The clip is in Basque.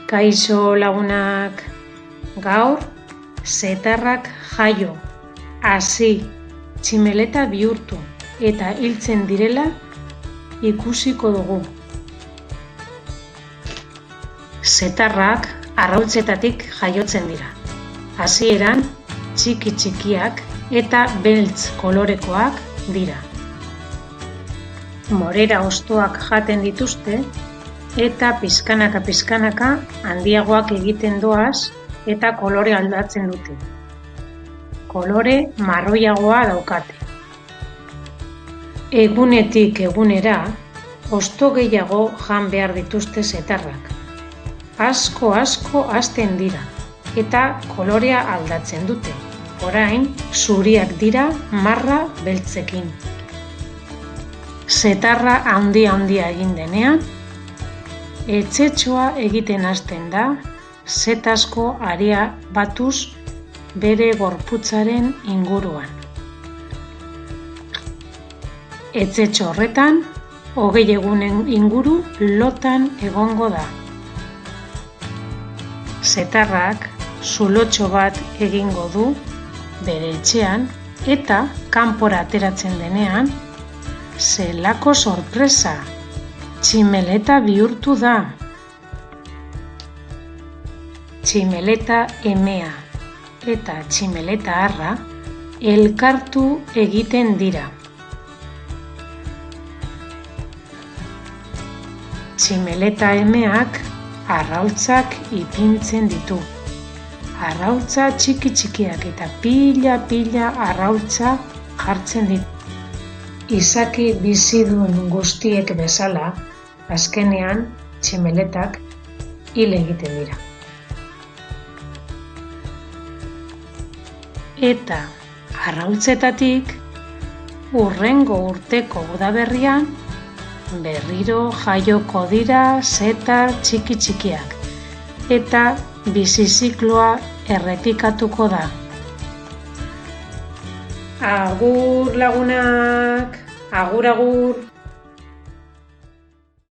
Kaixo lagunak, gaur zetarrak jaio, hasi, tximeleta bihurtu eta hiltzen direla ikusiko dugu. Zetarrak arrautzetatik jaiotzen dira. Hasieran txiki-txikiak eta beltz kolorekoak dira. Morera hostoak jaten dituzte eta pixkanaka handiagoak egiten doaz eta kolore aldatzen dute. Kolore marroiagoa daukate. Egunetik egunera, hosto gehiago jan behar dituzte zetarrak. Asko hazten dira eta kolorea aldatzen dute. Orain, zuriak dira marra beltzekin. Zetarra handia egin denean, etxetxoa egiten hasten da, zetazko haria batuz bere gorputzaren inguruan. Etxetxo horretan, 20 egunen inguru lotan egongo da. Zetarrak zulotxo bat egingo du bere etxean eta kanpora ateratzen denean, zelako sorpresa! Tximeleta bihurtu da. Tximeleta emea eta tximeleta harra elkartu egiten dira. Tximeleta emeak arrautzak ipintzen ditu. Arrautza txiki-txikiak eta pila arrautza jartzen ditu. Izaki bizidun guztiek bezala, azkenean tximeletak hil egiten dira. Eta arrautzetatik hurrengo urteko udaberrian berriro jaioko dira zetar txiki-txikiak eta bizizikloa errepikatuko da. Agur lagunak, agur.